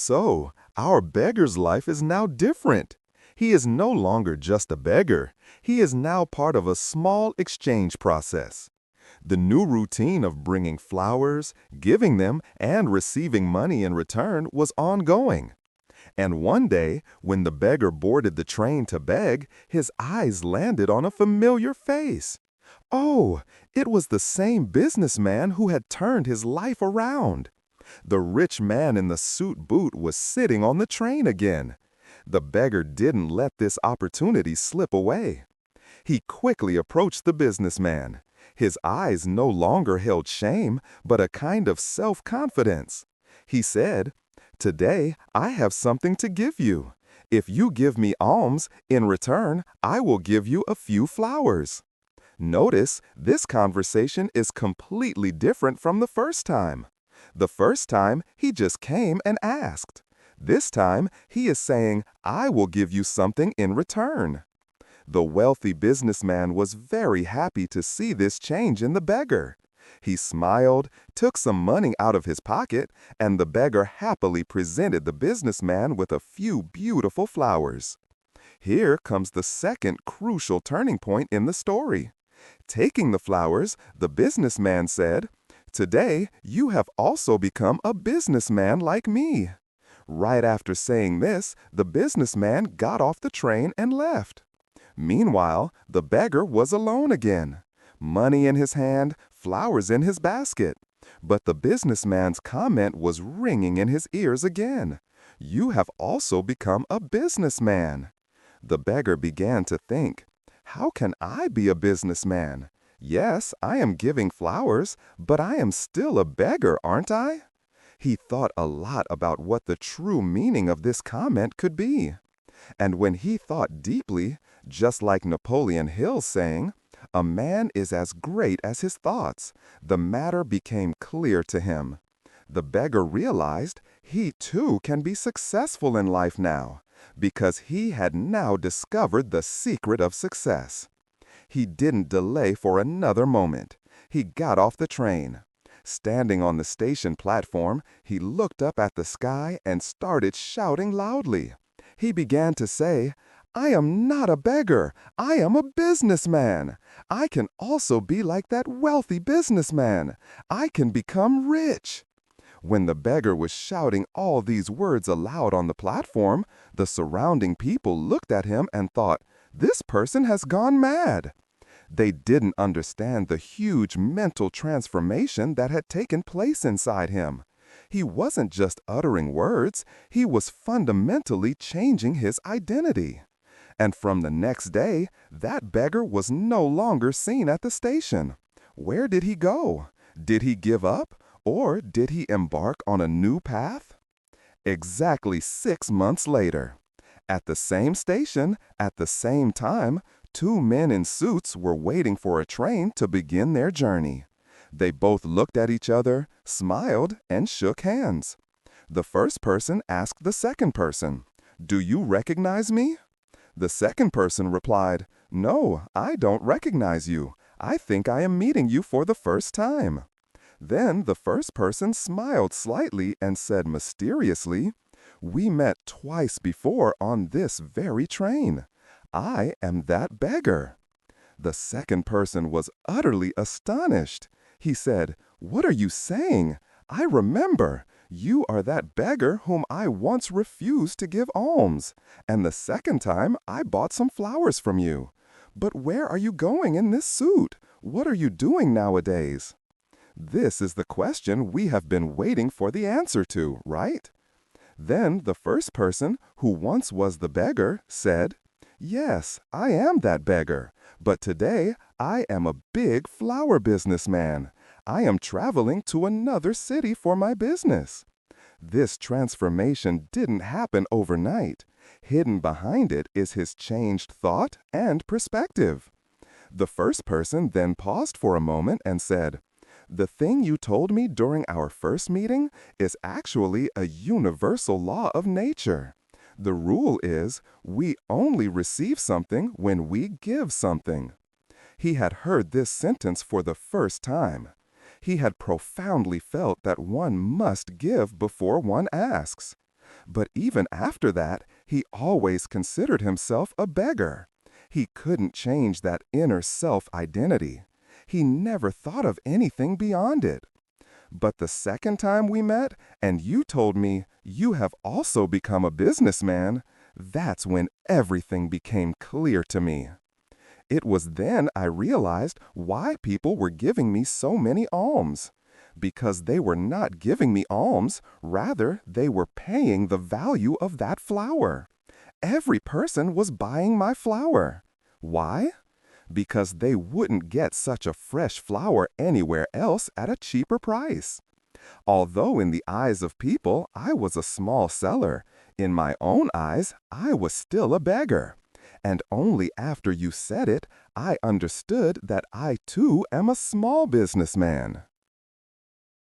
So, our beggar's life is now different. He is no longer just a beggar. He is now part of a small exchange process. The new routine of bringing flowers, giving them, and receiving money in return was ongoing. And one day, when the beggar boarded the train to beg, his eyes landed on a familiar face. Oh, it was the same businessman who had turned his life around. The rich man in the suit boot was sitting on the train again. The beggar didn't let this opportunity slip away. He quickly approached the businessman. His eyes no longer held shame, but a kind of self-confidence. He said, "Today, I have something to give you. If you give me alms, in return, I will give you a few flowers." Notice, this conversation is completely different from the first time. The first time, he just came and asked. This time, he is saying, "I will give you something in return." The wealthy businessman was very happy to see this change in the beggar. He smiled, took some money out of his pocket, and the beggar happily presented the businessman with a few beautiful flowers. Here comes the second crucial turning point in the story. Taking the flowers, the businessman said, "Today, you have also become a businessman like me." Right after saying this, the businessman got off the train and left. Meanwhile, the beggar was alone again. Money in his hand, flowers in his basket. But the businessman's comment was ringing in his ears again. "You have also become a businessman." The beggar began to think, "How can I be a businessman? Yes, I am giving flowers, but I am still a beggar, aren't I?" He thought a lot about what the true meaning of this comment could be. And when he thought deeply, just like Napoleon Hill's saying, "A man is as great as his thoughts," the matter became clear to him. The beggar realized he too can be successful in life now, because he had now discovered the secret of success. He didn't delay for another moment. He got off the train. Standing on the station platform, he looked up at the sky and started shouting loudly. He began to say, "I am not a beggar. I am a businessman. I can also be like that wealthy businessman. I can become rich." When the beggar was shouting all these words aloud on the platform, the surrounding people looked at him and thought, "This person has gone mad." They didn't understand the huge mental transformation that had taken place inside him. He wasn't just uttering words, he was fundamentally changing his identity. And from the next day, that beggar was no longer seen at the station. Where did he go? Did he give up? Or did he embark on a new path? Exactly 6 months later, at the same station, at the same time, two men in suits were waiting for a train to begin their journey. They both looked at each other, smiled, and shook hands. The first person asked the second person, "Do you recognize me?" The second person replied, "No, I don't recognize you. I think I am meeting you for the first time." Then the first person smiled slightly and said mysteriously, "We met twice before on this very train. I am that beggar." The second person was utterly astonished. He said, "What are you saying? I remember. You are that beggar whom I once refused to give alms, and the second time I bought some flowers from you. But where are you going in this suit? What are you doing nowadays?" This is the question we have been waiting for the answer to, right? Then the first person, who once was the beggar, said, "Yes, I am that beggar, but today I am a big flower businessman. I am traveling to another city for my business." This transformation didn't happen overnight. Hidden behind it is his changed thought and perspective. The first person then paused for a moment and said, "The thing you told me during our first meeting is actually a universal law of nature. The rule is, we only receive something when we give something." He had heard this sentence for the first time. He had profoundly felt that one must give before one asks. But even after that, he always considered himself a beggar. He couldn't change that inner self-identity. He never thought of anything beyond it. But the second time we met, and you told me you have also become a businessman, that's when everything became clear to me. It was then I realized why people were giving me so many alms. Because they were not giving me alms, rather, they were paying the value of that flower. Every person was buying my flower. Why? Because they wouldn't get such a fresh flower anywhere else at a cheaper price. Although in the eyes of people I was a small seller, in my own eyes I was still a beggar. And only after you said it, I understood that I too am a small businessman.